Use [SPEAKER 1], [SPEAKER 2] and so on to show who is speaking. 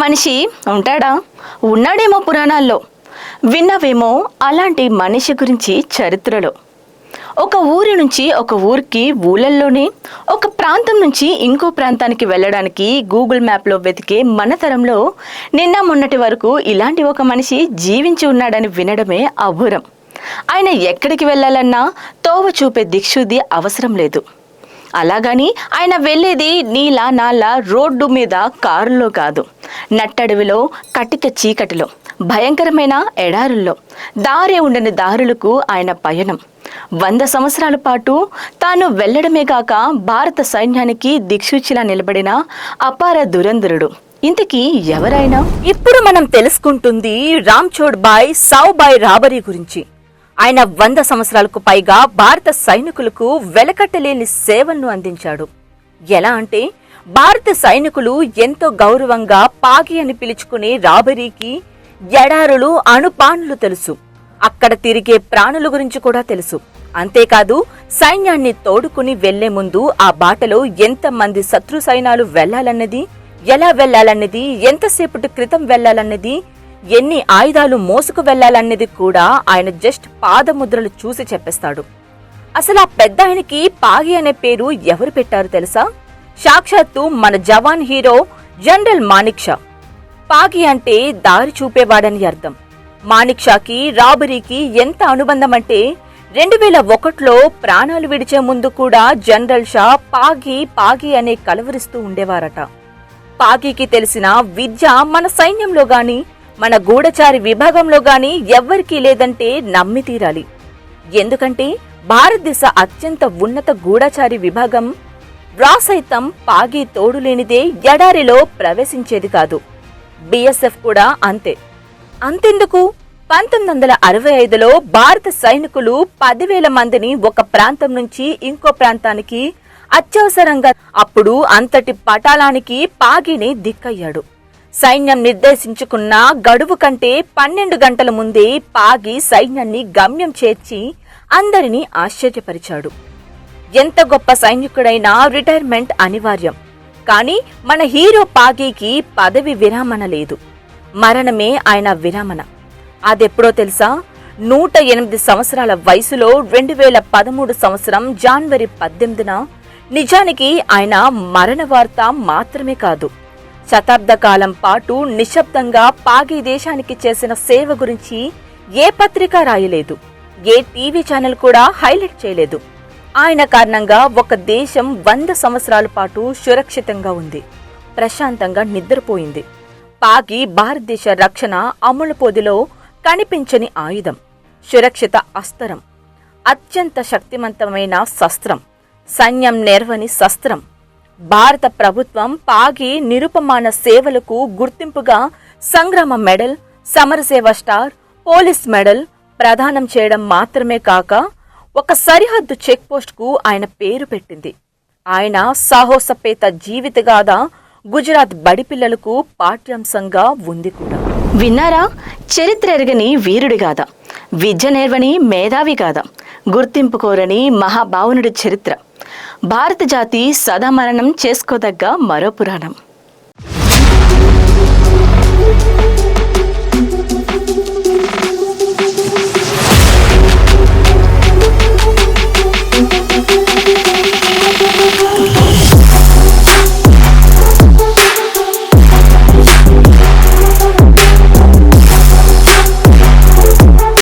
[SPEAKER 1] మనిషి ఉంటాడా? ఉన్నాడేమో పురాణాల్లో, విన్నవేమో అలాంటి మనిషి గురించి చరిత్రలో. ఒక ఊరి నుంచి ఒక ఊరికి, ఊళ్ళల్లోనే ఒక ప్రాంతం నుంచి ఇంకో ప్రాంతానికి వెళ్ళడానికి గూగుల్ మ్యాప్లో వెతికే మన తరంలో నిన్న మొన్నటి వరకు ఇలాంటి ఒక మనిషి జీవించి ఉన్నాడని వినడమే అభూరం. ఆయన ఎక్కడికి వెళ్ళాలన్నా తోవ చూపే దిక్షుది అవసరం లేదు. అలాగని ఆయన వెళ్ళేది నీలా నాళ్ళ రోడ్డు మీద, కారులో కాదు. నట్టడవిలో, కటిక చీకటిలో, భయంకరమైన ఎడారుల్లో, దారే ఉండని దారులకు ఆయన పయనం. 100 సంవత్సరాల పాటు తాను వెళ్లడమే కాక భారత సైన్యానికి దిక్సూచిలా నిలబడిన అపార దురంధరుడు. ఇంతకీ ఎవరైనా? ఇప్పుడు మనం తెలుసుకుంటుంది రామ్చోడ్ బాయ్ సావుబాయ్ రాబరీ గురించి. ఆయన 100 సంవత్సరాలకు పైగా భారత సైనికులకు వెలకట్టలేని సేవలను అందించాడు. ఎలా అంటే, భారత సైనికులు ఎంతో గౌరవంగా పాగి అని పిలుచుకునే రాబరీకి ఎడారులు, అణుపానులు తెలుసు. అక్కడ తిరిగే ప్రాణుల గురించి కూడా తెలుసు. అంతేకాదు, సైన్యాన్ని తోడుకుని వెళ్లే ముందు ఆ బాటలో ఎంతమంది శత్రు సైన్యాలు వెళ్లాలన్నది, ఎలా వెళ్లాలన్నది, ఎంతసేపటి క్రితం వెళ్లాలన్నది, ఎన్ని ఆయుధాలు మోసుకు వెళ్లాలన్నది కూడా ఆయన జస్ట్ పాదముద్రలు చూసి చెప్పేస్తాడు. అసలు ఆ పెద్ద ఆయనకి పాగి అనే పేరు ఎవరు పెట్టారు తెలుసా? సాక్షాత్తు మన జవాన్ హీరో జనరల్ మానిక్ షా. పాగి అంటే దారి చూపేవాడని అర్థం. మానిక్ షాకి రాబరీకి ఎంత అనుబంధం అంటే 2001లో ప్రాణాలు విడిచే ముందు కూడా జనరల్ షా పాగి పాగి అనే కలవరిస్తూ ఉండేవారట. పాగికి తెలిసిన విద్య మన సైన్యంలో గాని, మన గూఢచారి విభాగంలో గాని ఎవ్వరికీ లేదంటే నమ్మి తీరాలి. ఎందుకంటే భారతదేశ అత్యంత ఉన్నత గూఢచారి విభాగం రా సైతం పాగి తోడులేనిదే ఎడారిలో ప్రవేశించేది కాదు. బిఎస్ఎఫ్ కూడా అంతే. అంతెందుకు, 1965లో భారత సైనికులు 10,000 మందిని ఒక ప్రాంతం నుంచి ఇంకో ప్రాంతానికి అత్యవసరంగా, అప్పుడు అంతటి పటాలానికి పాగినే దిక్కయ్యాడు. సైన్యం నిర్దేశించుకున్న గడువు కంటే 12 గంటల ముందే పాగి సైన్యాన్ని గమ్యం చేర్చి అందరినీ ఆశ్చర్యపరిచాడు. ఎంత గొప్ప సైనికుడైనా రిటైర్మెంట్ అనివార్యం. కానీ మన హీరో పాగికి పదవి విరామణ లేదు, మరణమే ఆయన విరామణ. అదెప్పుడో తెలుసా? 108 సంవత్సరాల వయసులో 2013 సంవత్సరం జనవరి 18న. నిజానికి ఆయన మరణ వార్త మాత్రమే కాదు, శతాబ్ద కాలం పాటు నిశ్శబ్దంగా పాగి దేశానికి చేసిన సేవ గురించి ఏ పత్రిక రాయలేదు, ఏ టీవీ ఛానల్ కూడా హైలైట్ చేయలేదు. ఆయన కారణంగా ఒక దేశం 100 సంవత్సరాల పాటు సురక్షితంగా ఉంది, ప్రశాంతంగా నిద్రపోయింది. పాగి భారతదేశ రక్షణ అమలు పొదిలో కనిపించని ఆయుధం, సురక్షిత అస్త్రం, అత్యంత శక్తివంతమైన శస్త్రం, సైన్యం నేర్వని శస్త్రం. భారత ప్రభుత్వం పాగి నిరుపమాన సేవలకు గుర్తింపుగా సంగ్రామ మెడల్, సమరసేవ స్టార్, పోలీస్ మెడల్ ప్రదానం చేయడం మాత్రమే కాక ఒక సరిహద్దు చెక్ పోస్ట్ కు ఆయన పేరు పెట్టింది. ఆయన సాహసపేత జీవితగాథ గుజరాత్ బడి పిల్లలకు పాఠ్యాంశంగా ఉంది కూడా. విన్నారా? చరిత్ర ఎరగని వీరుడి గాథ, విద్య నేర్వని మేధావి గాథ, గుర్తింపు కోరని మహాభావునుడి చరిత్ర. భారత జాతి సదామరణం చేసుకోదగ్గ మరో పురాణం.